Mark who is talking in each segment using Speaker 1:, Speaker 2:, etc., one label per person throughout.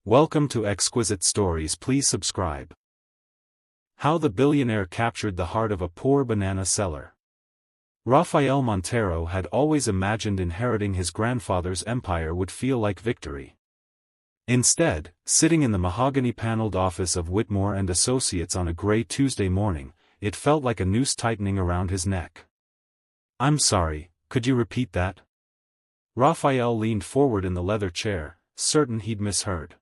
Speaker 1: Welcome to Exquisite Stories. Please subscribe. How the Billionaire Captured the Heart of a Poor Banana Seller. Rafael Montero had always imagined inheriting his grandfather's empire would feel like victory. Instead, sitting in the mahogany-paneled office of Whitmore and Associates on a gray Tuesday morning, it felt like a noose tightening around his neck. "I'm sorry, could you repeat that?" Rafael leaned forward in the leather chair, certain he'd misheard.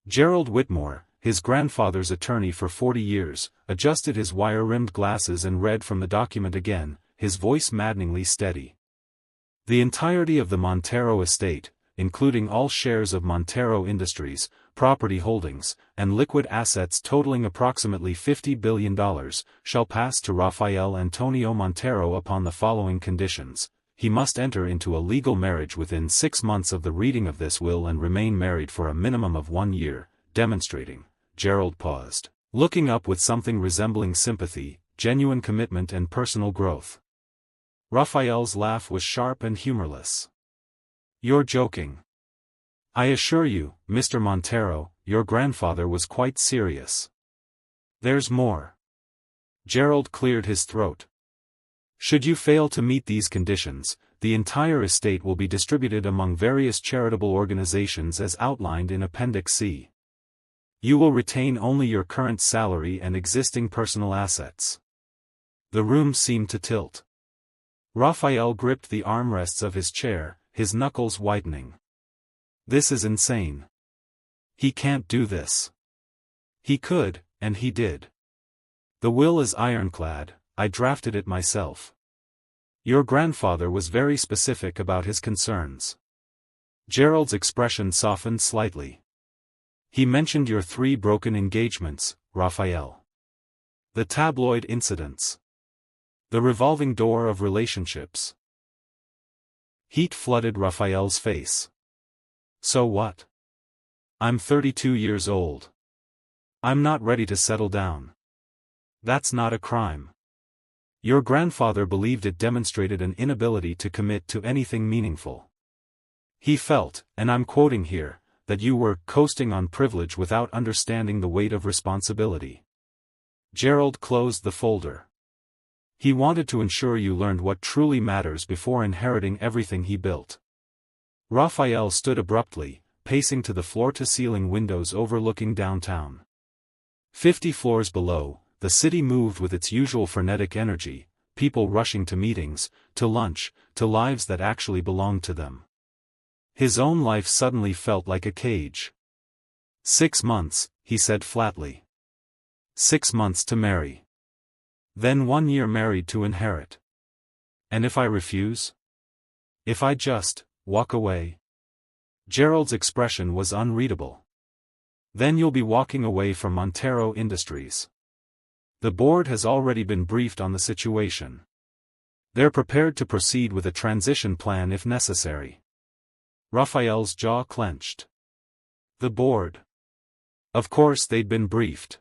Speaker 1: Gerald Whitmore, his grandfather's attorney for 40 years, adjusted his wire-rimmed glasses and read from the document again, his voice maddeningly steady. The entirety of the Montero estate, including all shares of Montero Industries, property holdings, and liquid assets totaling approximately $50 billion, shall pass to Rafael Antonio Montero upon the following conditions. He must enter into a legal marriage within 6 months of the reading of this will and remain married for a minimum of 1 year, demonstrating. Gerald paused, looking up with something resembling sympathy, genuine commitment and personal growth. Rafael's laugh was sharp and humorless. "You're joking. I assure you, Mr. Montero, your grandfather was quite serious. There's more." Gerald cleared his throat. "Should you fail to meet these conditions, the entire estate will be distributed among various charitable organizations as outlined in Appendix C. You will retain only your current salary and existing personal assets." The room seemed to tilt. Rafael gripped the armrests of his chair, his knuckles whitening. "This is insane. He can't do this." "He could, and he did. The will is ironclad. I drafted it myself. Your grandfather was very specific about his concerns." Gerald's expression softened slightly. "He mentioned your 3 broken engagements, Rafael. The tabloid incidents. The revolving door of relationships." Heat flooded Rafael's face. "So what? I'm 32 years old. I'm not ready to settle down. That's not a crime. Your grandfather believed it demonstrated an inability to commit to anything meaningful. He felt, and I'm quoting here, that you were coasting on privilege without understanding the weight of responsibility." Gerald closed the folder. "He wanted to ensure you learned what truly matters before inheriting everything he built." Rafael stood abruptly, pacing to the floor-to-ceiling windows overlooking downtown. 50 floors below, the city moved with its usual frenetic energy, people rushing to meetings, to lunch, to lives that actually belonged to them. His own life suddenly felt like a cage. 6 months, he said flatly. 6 months to marry. Then 1 year married to inherit. And if I refuse? If I just walk away? Gerald's expression was unreadable. Then you'll be walking away from Montero Industries. The board has already been briefed on the situation. They're prepared to proceed with a transition plan if necessary. Rafael's jaw clenched. The board. Of course they'd been briefed.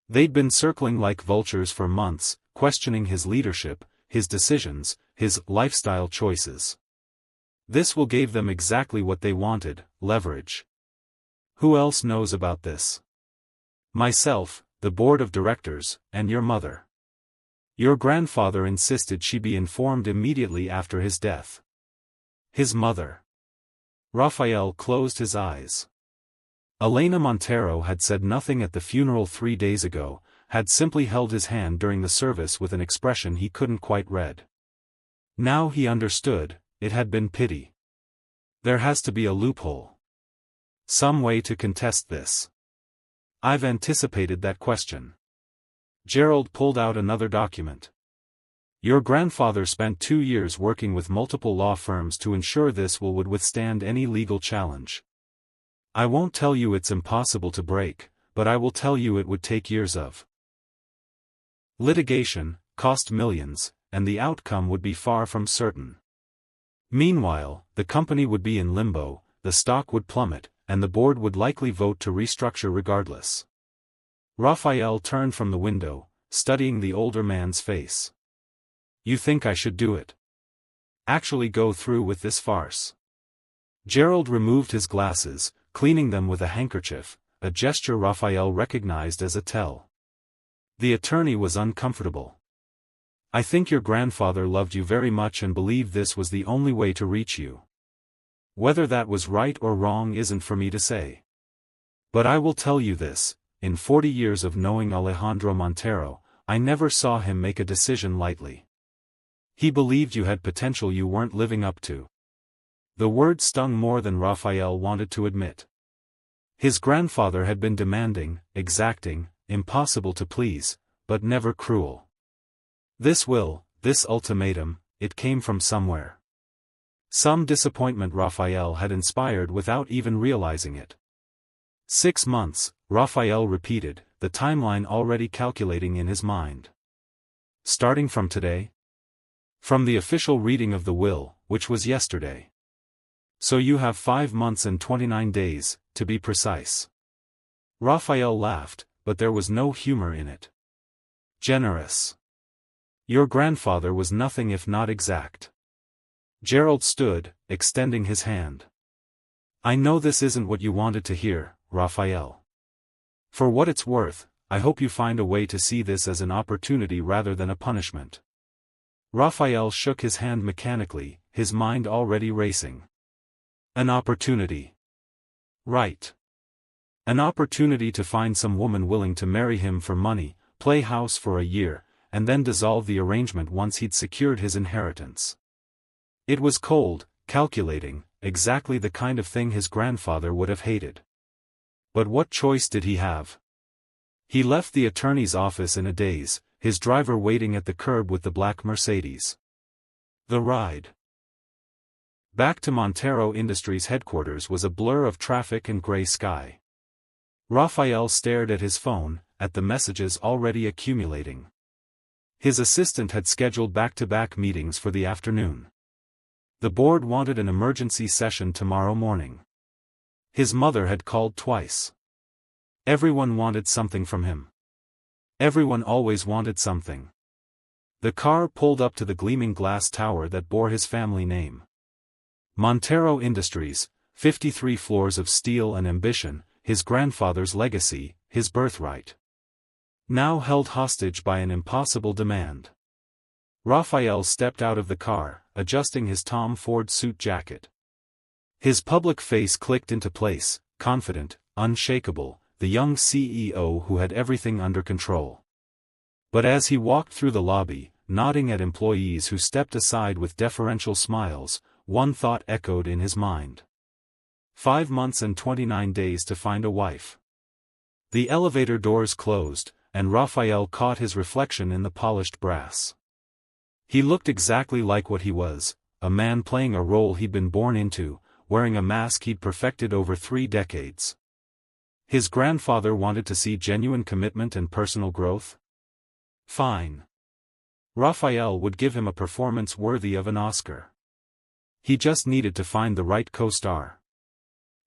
Speaker 1: They'd been circling like vultures for months, questioning his leadership, his decisions, his lifestyle choices. This will give them exactly what they wanted, leverage. "Who else knows about this?" "Myself, the board of directors, and your mother. Your grandfather insisted she be informed immediately after his death." His mother. Rafael closed his eyes. Elena Montero had said nothing at the funeral 3 days ago, had simply held his hand during the service with an expression he couldn't quite read. Now he understood, it had been pity. There has to be a loophole. Some way to contest this. "I've anticipated that question." Gerald pulled out another document. "Your grandfather spent 2 years working with multiple law firms to ensure this will would withstand any legal challenge. I won't tell you it's impossible to break, but I will tell you it would take years of litigation, cost millions, and the outcome would be far from certain. Meanwhile, the company would be in limbo, the stock would plummet, and the board would likely vote to restructure regardless." Rafael turned from the window, studying the older man's face. "You think I should do it? Actually go through with this farce?" Gerald removed his glasses, cleaning them with a handkerchief, a gesture Raphael recognized as a tell. The attorney was uncomfortable. "I think your grandfather loved you very much and believed this was the only way to reach you. Whether that was right or wrong isn't for me to say. But I will tell you this, in 40 years of knowing Alejandro Montero, I never saw him make a decision lightly. He believed you had potential you weren't living up to." The word stung more than Raphael wanted to admit. His grandfather had been demanding, exacting, impossible to please, but never cruel. This ultimatum, it came from somewhere. Some disappointment Raphael had inspired without even realizing it. 6 months, Raphael repeated, the timeline already calculating in his mind. Starting from today? From the official reading of the will, which was yesterday. So you have 5 months and 29 days, to be precise. Raphael laughed, but there was no humor in it. Generous. Your grandfather was nothing if not exact. Gerald stood, extending his hand. I know this isn't what you wanted to hear, Raphael. For what it's worth, I hope you find a way to see this as an opportunity rather than a punishment. Raphael shook his hand mechanically, his mind already racing. An opportunity. Right. An opportunity to find some woman willing to marry him for money, play house for a year, and then dissolve the arrangement once he'd secured his inheritance. It was cold, calculating, exactly the kind of thing his grandfather would have hated. But what choice did he have? He left the attorney's office in a daze, his driver waiting at the curb with the black Mercedes. The ride back to Montero Industries headquarters was a blur of traffic and gray sky. Raphael stared at his phone, at the messages already accumulating. His assistant had scheduled back-to-back meetings for the afternoon. The board wanted an emergency session tomorrow morning. His mother had called twice. Everyone wanted something from him. Everyone always wanted something. The car pulled up to the gleaming glass tower that bore his family name. Montero Industries, 53 floors of steel and ambition, his grandfather's legacy, his birthright. Now held hostage by an impossible demand. Raphael stepped out of the car, adjusting his Tom Ford suit jacket. His public face clicked into place, confident, unshakable, the young CEO who had everything under control. But as he walked through the lobby, nodding at employees who stepped aside with deferential smiles, one thought echoed in his mind. 5 months and 29 days to find a wife. The elevator doors closed, and Raphael caught his reflection in the polished brass. He looked exactly like what he was, a man playing a role he'd been born into, wearing a mask he'd perfected over 3 decades. His grandfather wanted to see genuine commitment and personal growth? Fine. Raphael would give him a performance worthy of an Oscar. He just needed to find the right co-star.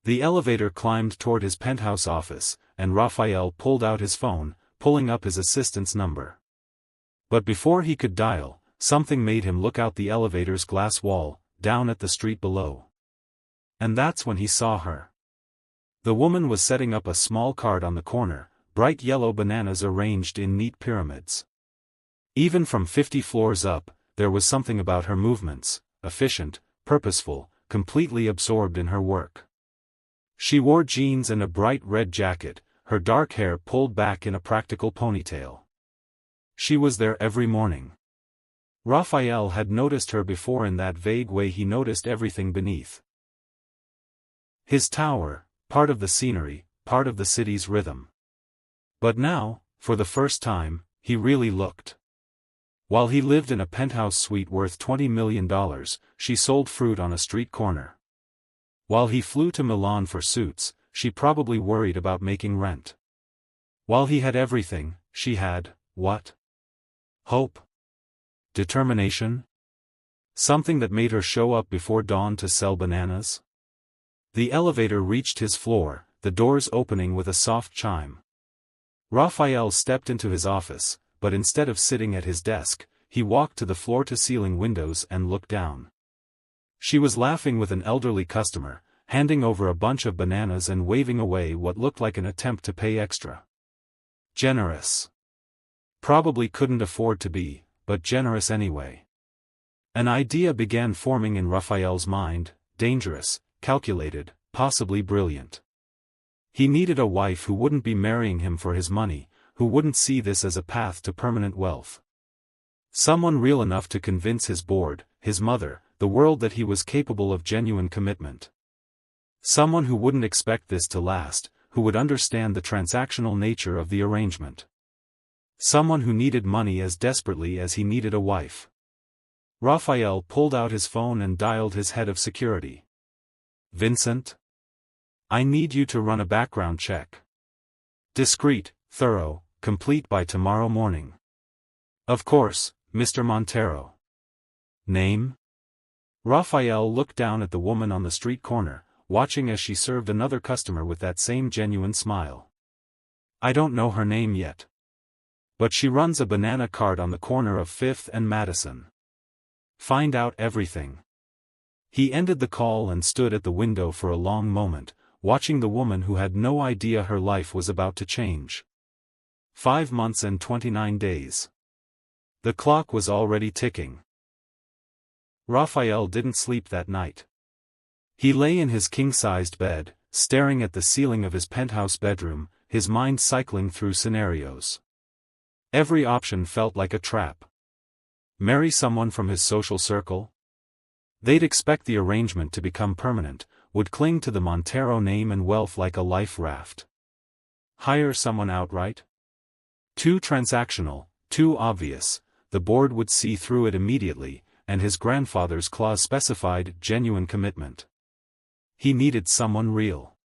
Speaker 1: The elevator climbed toward his penthouse office, and Raphael pulled out his phone, pulling up his assistant's number. But before he could dial, something made him look out the elevator's glass wall, down at the street below. And that's when he saw her. The woman was setting up a small cart on the corner, bright yellow bananas arranged in neat pyramids. Even from 50 floors up, there was something about her movements, efficient, purposeful, completely absorbed in her work. She wore jeans and a bright red jacket, her dark hair pulled back in a practical ponytail. She was there every morning. Raphael had noticed her before in that vague way he noticed everything beneath. His tower, part of the scenery, part of the city's rhythm. But now, for the first time, he really looked. While he lived in a penthouse suite worth $20 million, she sold fruit on a street corner. While he flew to Milan for suits, she probably worried about making rent. While he had everything, she had, what? Hope? Determination? Something that made her show up before dawn to sell bananas? The elevator reached his floor, the doors opening with a soft chime. Raphael stepped into his office, but instead of sitting at his desk, he walked to the floor-to-ceiling windows and looked down. She was laughing with an elderly customer, handing over a bunch of bananas and waving away what looked like an attempt to pay extra. Generous. Probably couldn't afford to be, but generous anyway. An idea began forming in Raphael's mind, dangerous, calculated, possibly brilliant. He needed a wife who wouldn't be marrying him for his money, who wouldn't see this as a path to permanent wealth. Someone real enough to convince his board, his mother, the world that he was capable of genuine commitment. Someone who wouldn't expect this to last, who would understand the transactional nature of the arrangement. Someone who needed money as desperately as he needed a wife. Raphael pulled out his phone and dialed his head of security. "Vincent? I need you to run a background check. Discreet, thorough, complete by tomorrow morning." "Of course, Mr. Montero." "Name?" Raphael looked down at the woman on the street corner, watching as she served another customer with that same genuine smile. "I don't know her name yet. But she runs a banana cart on the corner of 5th and Madison. Find out everything." He ended the call and stood at the window for a long moment, watching the woman who had no idea her life was about to change. 5 months and 29 days. The clock was already ticking. Raphael didn't sleep that night. He lay in his king-sized bed, staring at the ceiling of his penthouse bedroom, his mind cycling through scenarios. Every option felt like a trap. Marry someone from his social circle? They'd expect the arrangement to become permanent, would cling to the Montero name and wealth like a life raft. Hire someone outright? Too transactional, too obvious, the board would see through it immediately, and his grandfather's clause specified genuine commitment. He needed someone real.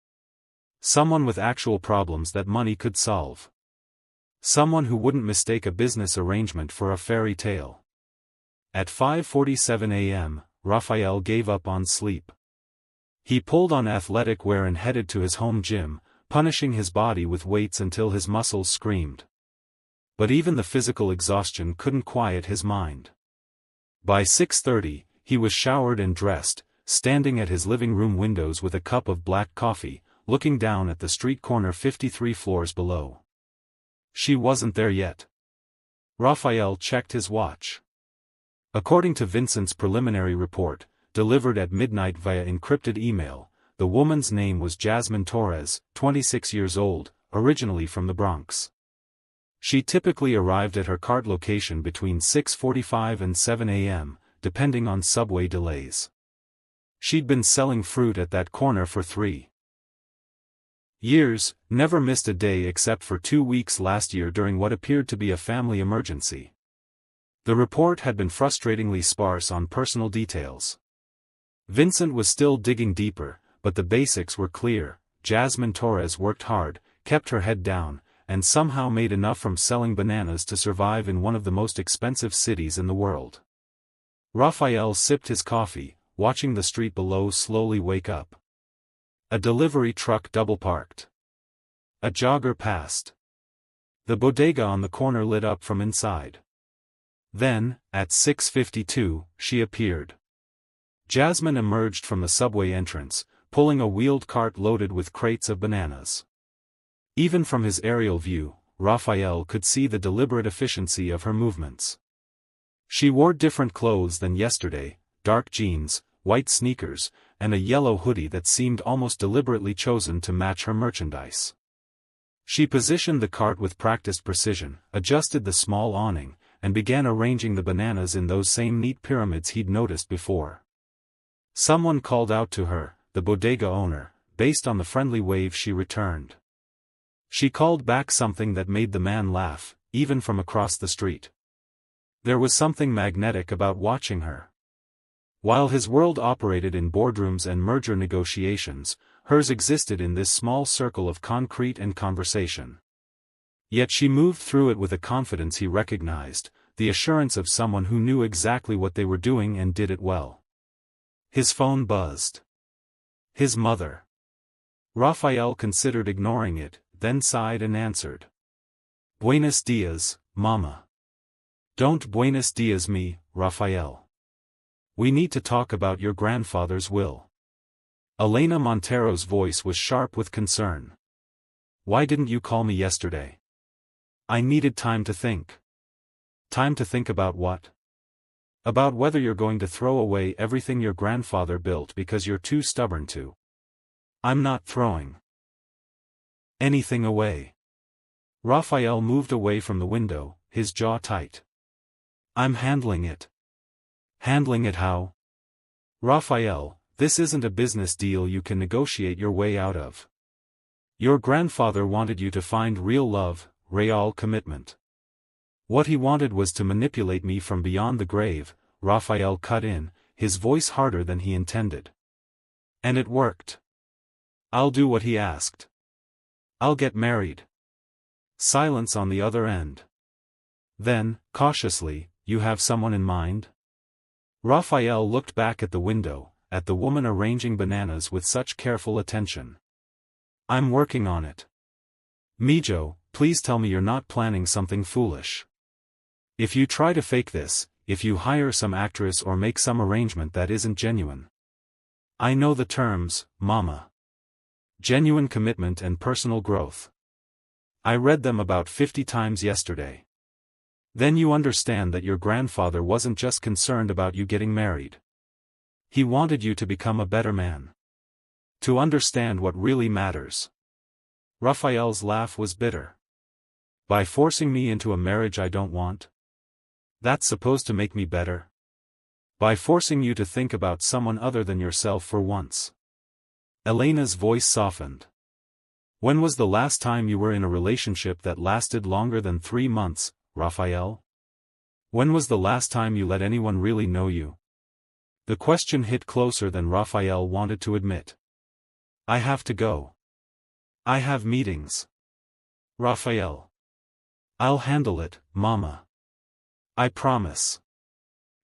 Speaker 1: Someone with actual problems that money could solve. Someone who wouldn't mistake a business arrangement for a fairy tale. At 5:47 a.m., Raphael gave up on sleep. He pulled on athletic wear and headed to his home gym, punishing his body with weights until his muscles screamed. But even the physical exhaustion couldn't quiet his mind. By 6:30, he was showered and dressed, standing at his living room windows with a cup of black coffee, looking down at the street corner 53 floors below. She wasn't there yet. Raphael checked his watch. According to Vincent's preliminary report, delivered at midnight via encrypted email, the woman's name was Jasmine Torres, 26 years old, originally from the Bronx. She typically arrived at her cart location between 6:45 and 7 a.m., depending on subway delays. She'd been selling fruit at that corner for 3 years, never missed a day except for 2 weeks last year during what appeared to be a family emergency. The report had been frustratingly sparse on personal details. Vincent was still digging deeper, but the basics were clear. Jasmine Torres worked hard, kept her head down, and somehow made enough from selling bananas to survive in one of the most expensive cities in the world. Raphael sipped his coffee, watching the street below slowly wake up. A delivery truck double-parked. A jogger passed. The bodega on the corner lit up from inside. Then, at 6:52, she appeared. Jasmine emerged from the subway entrance, pulling a wheeled cart loaded with crates of bananas. Even from his aerial view, Raphael could see the deliberate efficiency of her movements. She wore different clothes than yesterday, dark jeans, white sneakers, and a yellow hoodie that seemed almost deliberately chosen to match her merchandise. She positioned the cart with practiced precision, adjusted the small awning, and began arranging the bananas in those same neat pyramids he'd noticed before. Someone called out to her, the bodega owner, based on the friendly wave she returned. She called back something that made the man laugh, even from across the street. There was something magnetic about watching her. While his world operated in boardrooms and merger negotiations, hers existed in this small circle of concrete and conversation. Yet she moved through it with a confidence he recognized, the assurance of someone who knew exactly what they were doing and did it well. His phone buzzed. His mother. Raphael considered ignoring it, then sighed and answered. "Buenos dias, Mama." "Don't buenos dias me, Raphael. We need to talk about your grandfather's will." Elena Montero's voice was sharp with concern. Why didn't you call me yesterday? I needed time to think. Time to think about what? About whether you're going to throw away everything your grandfather built because you're too stubborn to. I'm not throwing anything away. Raphael moved away from the window, his jaw tight. I'm handling it. Handling it how? Raphael, this isn't a business deal you can negotiate your way out of. Your grandfather wanted you to find real love, real commitment. What he wanted was to manipulate me from beyond the grave, Raphael cut in, his voice harder than he intended. And it worked. I'll do what he asked. I'll get married. Silence on the other end. Then, cautiously, you have someone in mind? Raphael looked back at the window, at the woman arranging bananas with such careful attention. I'm working on it. Mijo, please tell me you're not planning something foolish. If you try to fake this, if you hire some actress or make some arrangement that isn't genuine. I know the terms, Mama. Genuine commitment and personal growth. I read them about 50 times yesterday. Then you understand that your grandfather wasn't just concerned about you getting married. He wanted you to become a better man. To understand what really matters. Raphael's laugh was bitter. By forcing me into a marriage I don't want? That's supposed to make me better? By forcing you to think about someone other than yourself for once. Elena's voice softened. When was the last time you were in a relationship that lasted longer than 3 months, Raphael? When was the last time you let anyone really know you? The question hit closer than Raphael wanted to admit. I have to go. I have meetings. Raphael. I'll handle it, Mama. I promise.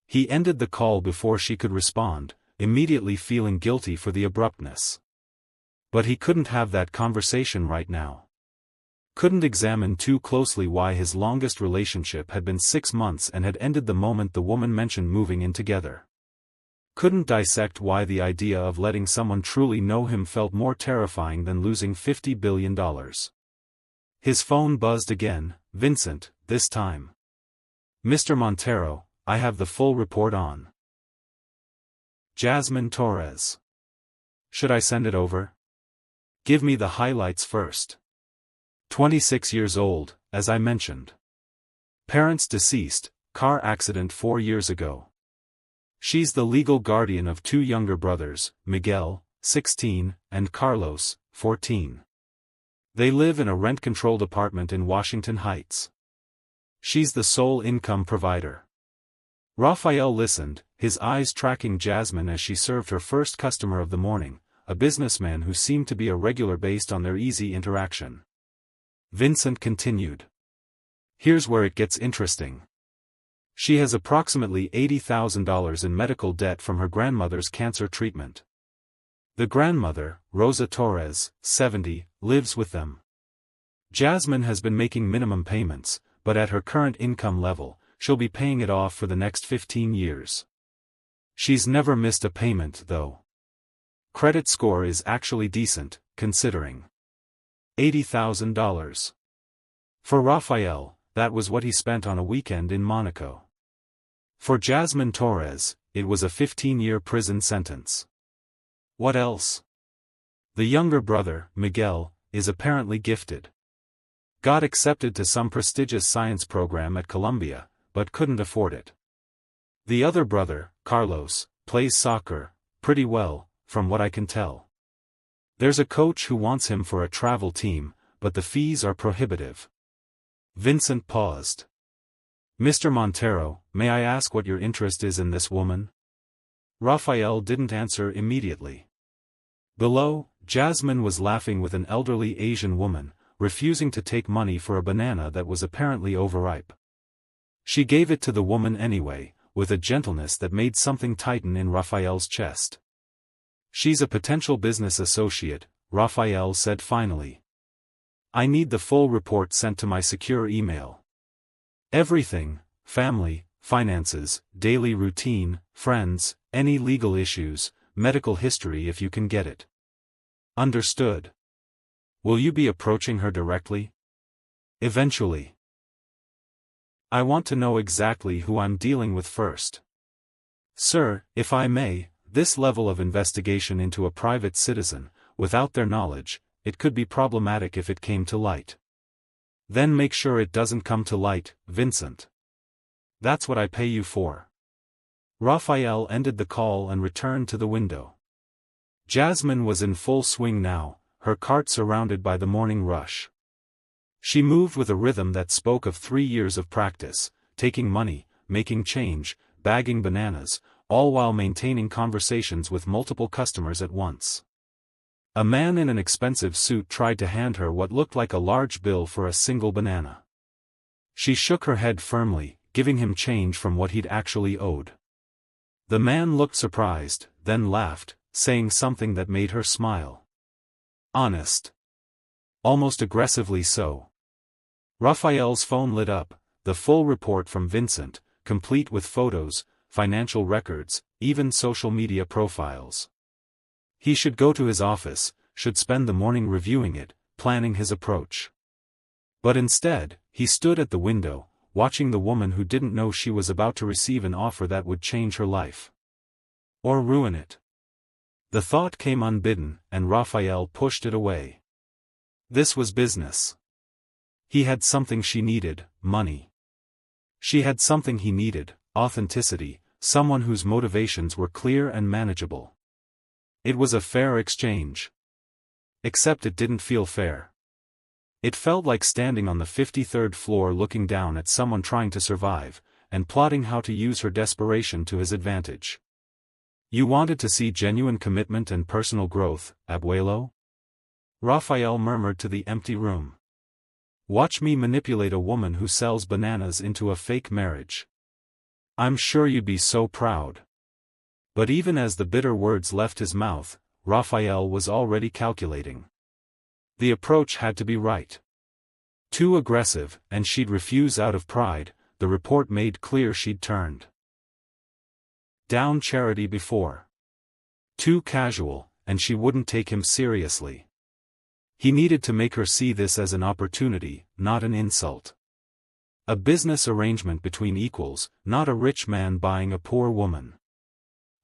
Speaker 1: He ended the call before she could respond, immediately feeling guilty for the abruptness. But he couldn't have that conversation right now. Couldn't examine too closely why his longest relationship had been 6 months and had ended the moment the woman mentioned moving in together. Couldn't dissect why the idea of letting someone truly know him felt more terrifying than losing $50 billion. His phone buzzed again, Vincent, this time. Mr. Montero, I have the full report on Jasmine Torres. Should I send it over? Give me the highlights first. 26 years old, as I mentioned. Parents deceased, car accident 4 years ago. She's the legal guardian of 2 younger brothers, Miguel, 16, and Carlos, 14. They live in a rent-controlled apartment in Washington Heights. She's the sole income provider. Raphael listened, his eyes tracking Jasmine as she served her first customer of the morning, a businessman who seemed to be a regular based on their easy interaction. Vincent continued. Here's where it gets interesting. She has approximately $80,000 in medical debt from her grandmother's cancer treatment. The grandmother, Rosa Torres, 70, lives with them. Jasmine has been making minimum payments, but at her current income level, she'll be paying it off for the next 15 years. She's never missed a payment, though. Credit score is actually decent, considering. $80,000. For Raphael, that was what he spent on a weekend in Monaco. For Jasmine Torres, it was a 15-year prison sentence. What else? The younger brother, Miguel, is apparently gifted. Got accepted to some prestigious science program at Columbia, but couldn't afford it. The other brother, Carlos, plays soccer, pretty well, from what I can tell. There's a coach who wants him for a travel team, but the fees are prohibitive. Vincent paused. Mr. Montero, may I ask what your interest is in this woman? Raphael didn't answer immediately. Below, Jasmine was laughing with an elderly Asian woman, refusing to take money for a banana that was apparently overripe. She gave it to the woman anyway, with a gentleness that made something tighten in Raphael's chest. She's a potential business associate, Raphael said finally. I need the full report sent to my secure email. Everything, family, finances, daily routine, friends, any legal issues, medical history if you can get it. Understood. Will you be approaching her directly? Eventually. I want to know exactly who I'm dealing with first. Sir, if I may, this level of investigation into a private citizen, without their knowledge, it could be problematic if it came to light. Then make sure it doesn't come to light, Vincent. That's what I pay you for. Raphael ended the call and returned to the window. Jasmine was in full swing now, her cart surrounded by the morning rush. She moved with a rhythm that spoke of 3 years of practice, taking money, making change, bagging bananas, all while maintaining conversations with multiple customers at once. A man in an expensive suit tried to hand her what looked like a large bill for a single banana. She shook her head firmly, giving him change from what he'd actually owed. The man looked surprised, then laughed, saying something that made her smile. Honest. Almost aggressively so. Raphael's phone lit up, the full report from Vincent, complete with photos, financial records, even social media profiles. He should go to his office, should spend the morning reviewing it, planning his approach. But instead, he stood at the window, watching the woman who didn't know she was about to receive an offer that would change her life. Or ruin it. The thought came unbidden, and Raphael pushed it away. This was business. He had something she needed, money. She had something he needed, authenticity, someone whose motivations were clear and manageable. It was a fair exchange. Except it didn't feel fair. It felt like standing on the 53rd floor looking down at someone trying to survive, and plotting how to use her desperation to his advantage. You wanted to see genuine commitment and personal growth, Abuelo? Raphael murmured to the empty room. Watch me manipulate a woman who sells bananas into a fake marriage. I'm sure you'd be so proud. But even as the bitter words left his mouth, Raphael was already calculating. The approach had to be right. Too aggressive, and she'd refuse out of pride, the report made clear she'd turned down charity before. Too casual, and she wouldn't take him seriously. He needed to make her see this as an opportunity, not an insult. A business arrangement between equals, not a rich man buying a poor woman.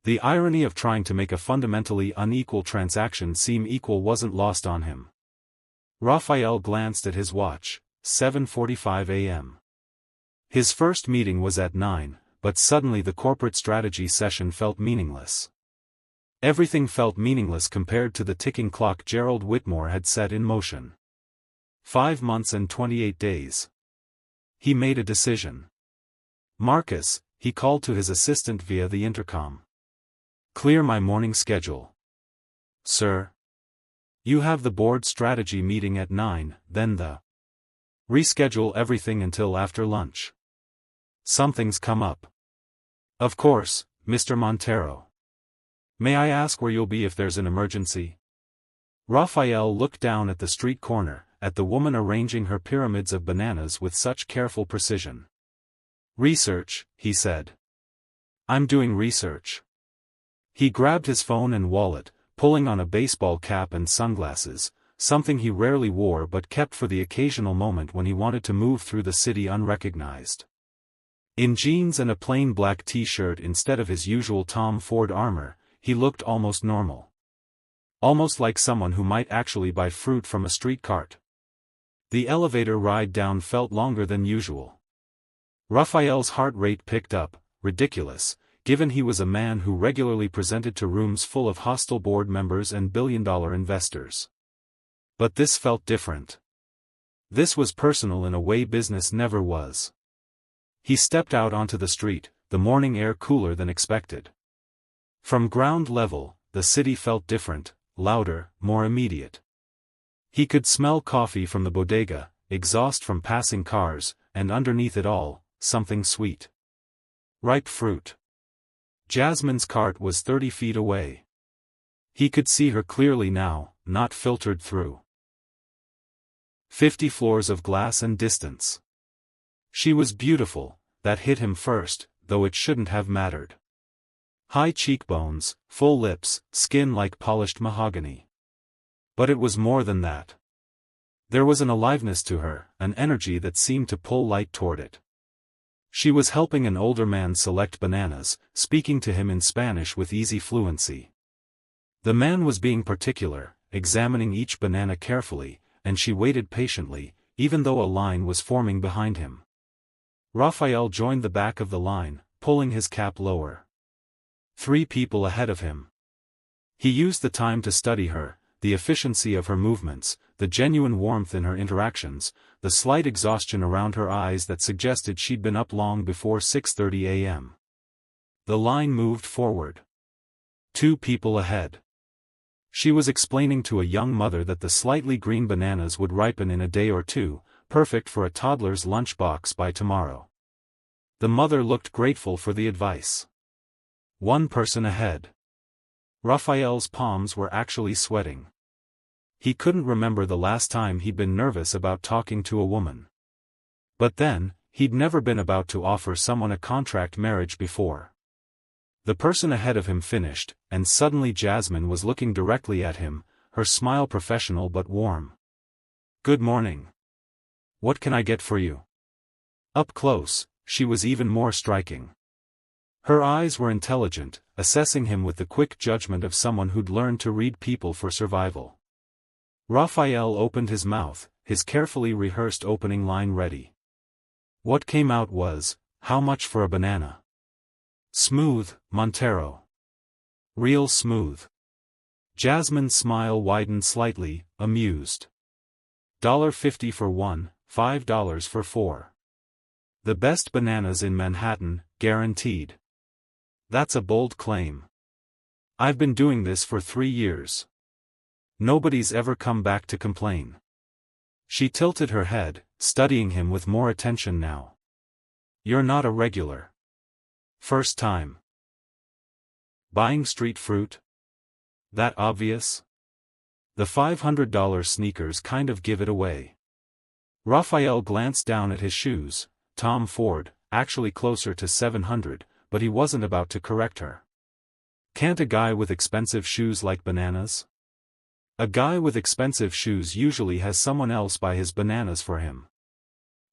Speaker 1: The irony of trying to make a fundamentally unequal transaction seem equal wasn't lost on him. Raphael glanced at his watch, 7:45 a.m. His first meeting was at 9, but suddenly the corporate strategy session felt meaningless. Everything felt meaningless compared to the ticking clock Gerald Whitmore had set in motion. 5 months and 28 days. He made a decision. Marcus, he called to his assistant via the intercom. Clear my morning schedule. Sir. You have the board strategy meeting at 9, then reschedule everything until after lunch. Something's come up. Of course, Mr. Montero. May I ask where you'll be if there's an emergency? Raphael looked down at the street corner, at the woman arranging her pyramids of bananas with such careful precision. Research, he said. I'm doing research. He grabbed his phone and wallet, pulling on a baseball cap and sunglasses, something he rarely wore but kept for the occasional moment when he wanted to move through the city unrecognized. In jeans and a plain black t-shirt instead of his usual Tom Ford armor, he looked almost normal. Almost like someone who might actually buy fruit from a street cart. The elevator ride down felt longer than usual. Raphael's heart rate picked up, ridiculous, given he was a man who regularly presented to rooms full of hostile board members and billion-dollar investors. But this felt different. This was personal in a way business never was. He stepped out onto the street, the morning air cooler than expected. From ground level, the city felt different, louder, more immediate. He could smell coffee from the bodega, exhaust from passing cars, and underneath it all, something sweet. Ripe fruit. Jasmine's cart was 30 feet away. He could see her clearly now, not filtered through 50 floors of glass and distance. She was beautiful, that hit him first, though it shouldn't have mattered. High cheekbones, full lips, skin like polished mahogany. But it was more than that. There was an aliveness to her, an energy that seemed to pull light toward it. She was helping an older man select bananas, speaking to him in Spanish with easy fluency. The man was being particular, examining each banana carefully, and she waited patiently, even though a line was forming behind him. Raphael joined the back of the line, pulling his cap lower. 3 people ahead of him. He used the time to study her, the efficiency of her movements, the genuine warmth in her interactions, the slight exhaustion around her eyes that suggested she'd been up long before 6:30 a.m. The line moved forward. 2 people ahead. She was explaining to a young mother that the slightly green bananas would ripen in a day or 2, perfect for a toddler's lunchbox by tomorrow. The mother looked grateful for the advice. 1 person ahead. Raphael's palms were actually sweating. He couldn't remember the last time he'd been nervous about talking to a woman. But then, he'd never been about to offer someone a contract marriage before. The person ahead of him finished, and suddenly Jasmine was looking directly at him, her smile professional but warm. "Good morning. What can I get for you?" Up close, she was even more striking. Her eyes were intelligent, assessing him with the quick judgment of someone who'd learned to read people for survival. Raphael opened his mouth, his carefully rehearsed opening line ready. What came out was, "How much for a banana?" "Smooth, Montero. Real smooth." Jasmine's smile widened slightly, amused. $1.50 for 1, $5 for 4. The best bananas in Manhattan, guaranteed. That's a bold claim. I've been doing this for 3 years. Nobody's ever come back to complain. She tilted her head, studying him with more attention now. You're not a regular. First time. Buying street fruit? That obvious? The $500 sneakers kind of give it away. Raphael glanced down at his shoes, Tom Ford, actually closer to $700, but he wasn't about to correct her. Can't a guy with expensive shoes like bananas? A guy with expensive shoes usually has someone else buy his bananas for him.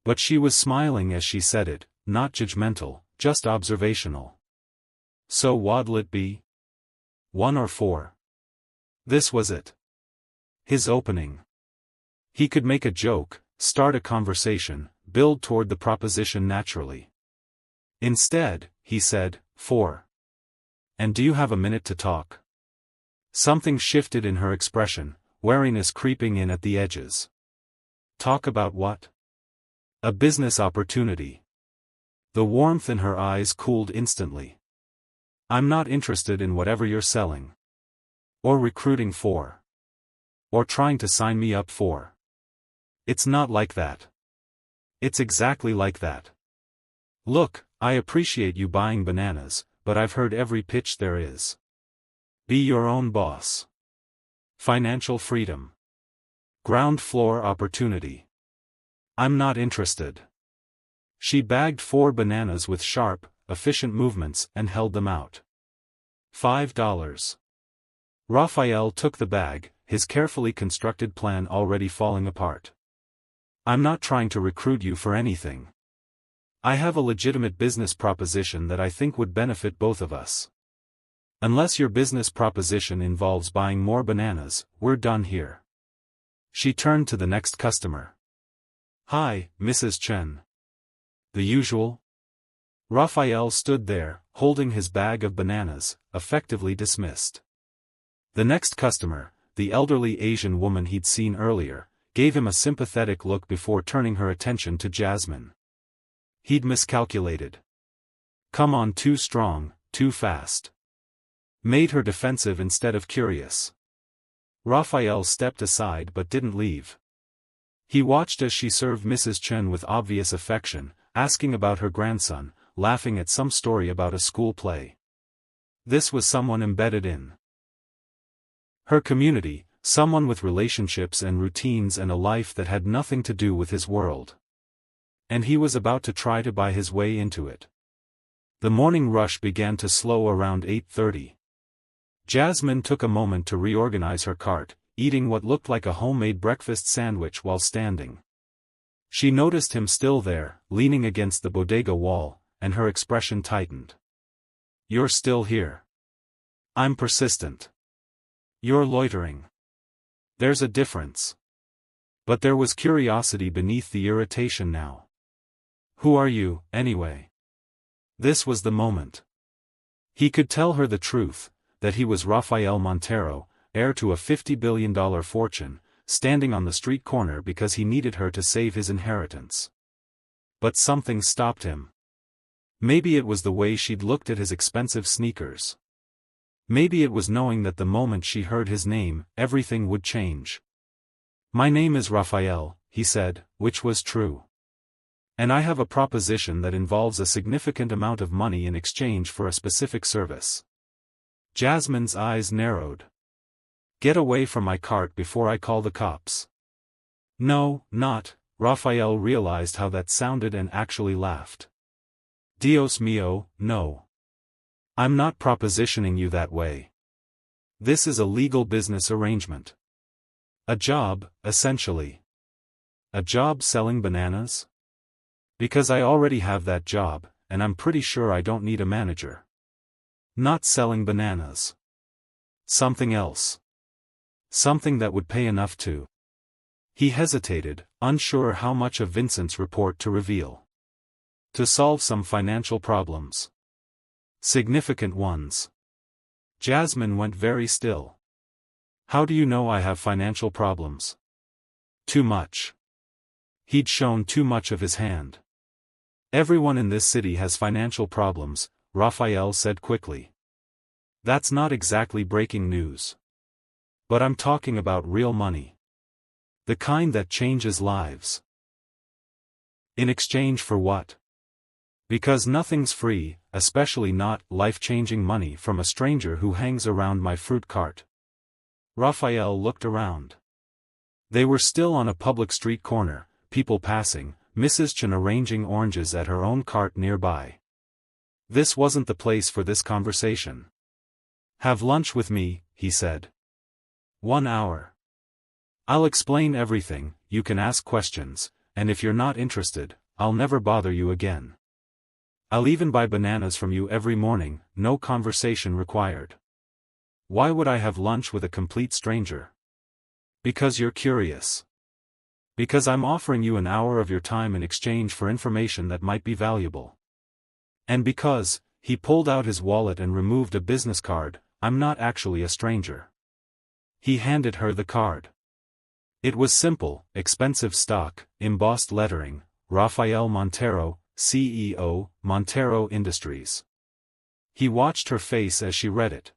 Speaker 1: But she was smiling as she said it, not judgmental, just observational. So what'll it be? 1 or 4? This was it. His opening. He could make a joke, start a conversation, build toward the proposition naturally. Instead, he said, 4. And do you have a minute to talk? Something shifted in her expression, wariness creeping in at the edges. Talk about what? A business opportunity. The warmth in her eyes cooled instantly. I'm not interested in whatever you're selling. Or recruiting for. Or trying to sign me up for. It's not like that. It's exactly like that. Look, I appreciate you buying bananas, but I've heard every pitch there is. Be your own boss. Financial freedom. Ground floor opportunity. I'm not interested. She bagged 4 bananas with sharp, efficient movements and held them out. $5. Raphael took the bag, his carefully constructed plan already falling apart. I'm not trying to recruit you for anything. I have a legitimate business proposition that I think would benefit both of us. Unless your business proposition involves buying more bananas, we're done here. She turned to the next customer. Hi, Mrs. Chen. The usual? Raphael stood there, holding his bag of bananas, effectively dismissed. The next customer, the elderly Asian woman he'd seen earlier, gave him a sympathetic look before turning her attention to Jasmine. He'd miscalculated. Come on too strong, too fast. Made her defensive instead of curious. Raphael stepped aside but didn't leave. He watched as she served Mrs. Chen with obvious affection, asking about her grandson, laughing at some story about a school play. This was someone embedded in her community, someone with relationships and routines and a life that had nothing to do with his world. And he was about to try to buy his way into it. The morning rush began to slow around 8:30. Jasmine took a moment to reorganize her cart, eating what looked like a homemade breakfast sandwich while standing. She noticed him still there, leaning against the bodega wall, and her expression tightened. "You're still here." "I'm persistent." "You're loitering." "There's a difference." But there was curiosity beneath the irritation now. "Who are you, anyway?" This was the moment. He could tell her the truth, that he was Rafael Montero, heir to a $50 billion fortune, standing on the street corner because he needed her to save his inheritance. But something stopped him. Maybe it was the way she'd looked at his expensive sneakers. Maybe it was knowing that the moment she heard his name, everything would change. "My name is Rafael," he said, which was true. "And I have a proposition that involves a significant amount of money in exchange for a specific service." Jasmine's eyes narrowed. "Get away from my cart before I call the cops." "No, not," Rafael realized how that sounded and actually laughed. "Dios mío, no. I'm not propositioning you that way. This is a legal business arrangement. A job, essentially. A job selling bananas? Because I already have that job, and I'm pretty sure I don't need a manager. Not selling bananas. Something else. Something that would pay enough to." He hesitated, unsure how much of Vincent's report to reveal. "To solve some financial problems. Significant ones." Jasmine went very still. "How do you know I have financial problems?" "Too much." He'd shown too much of his hand. "Everyone in this city has financial problems," Rafael said quickly. "That's not exactly breaking news. But I'm talking about real money. The kind that changes lives." "In exchange for what?" "Because nothing's free, especially not life-changing money from a stranger who hangs around my fruit cart." Rafael looked around. They were still on a public street corner, people passing, Mrs. Chen arranging oranges at her own cart nearby. This wasn't the place for this conversation. "Have lunch with me," he said. 1 hour. I'll explain everything, you can ask questions, and if you're not interested, I'll never bother you again. I'll even buy bananas from you every morning, no conversation required. Why would I have lunch with a complete stranger? Because you're curious. Because I'm offering you an hour of your time in exchange for information that might be valuable. And because, he pulled out his wallet and removed a business card, I'm not actually a stranger. He handed her the card. It was simple, expensive stock, embossed lettering, Rafael Montero, CEO, Montero Industries. He watched her face as she read it.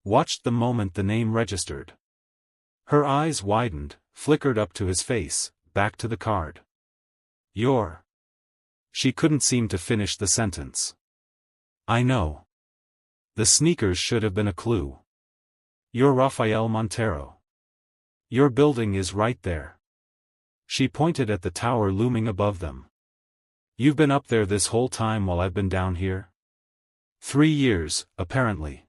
Speaker 1: Watched the moment the name registered. Her eyes widened, flickered up to his face, back to the card. "You're..." She couldn't seem to finish the sentence. "I know. The sneakers should have been a clue. You're Rafael Montero. Your building is right there." She pointed at the tower looming above them. "You've been up there this whole time while I've been down here?" 3 years, apparently.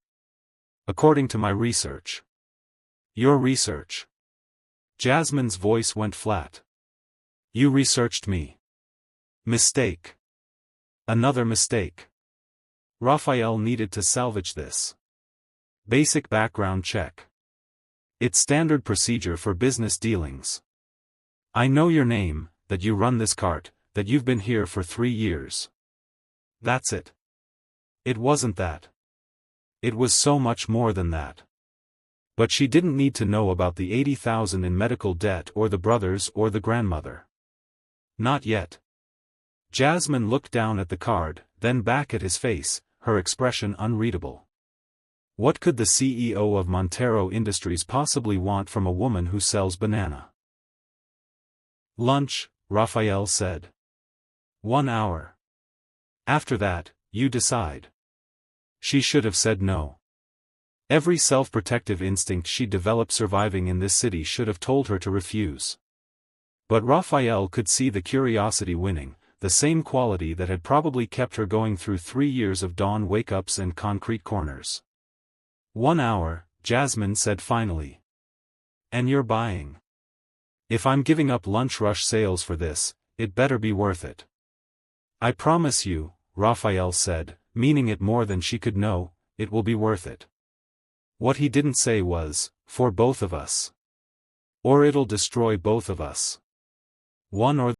Speaker 1: According to my research. Your research? Jasmine's voice went flat. You researched me. Mistake. Another mistake. Raphael needed to salvage this. Basic background check. It's standard procedure for business dealings. I know your name, that you run this cart, that you've been here for 3 years. That's it. It wasn't that. It was so much more than that. But she didn't need to know about the 80,000 in medical debt or the brothers or the grandmother. Not yet. Jasmine looked down at the card, then back at his face, her expression unreadable. What could the CEO of Montero Industries possibly want from a woman who sells banana? Lunch, Raphael said. 1 hour. After that, you decide. She should have said no. Every self-protective instinct she developed surviving in this city should have told her to refuse. But Raphael could see the curiosity winning, the same quality that had probably kept her going through 3 years of dawn wake-ups and concrete corners. 1 hour, Jasmine said finally. And you're buying? If I'm giving up lunch rush sales for this, it better be worth it. I promise you, Raphael said, meaning it more than she could know, it will be worth it. What he didn't say was, for both of us. Or it'll destroy both of us. One or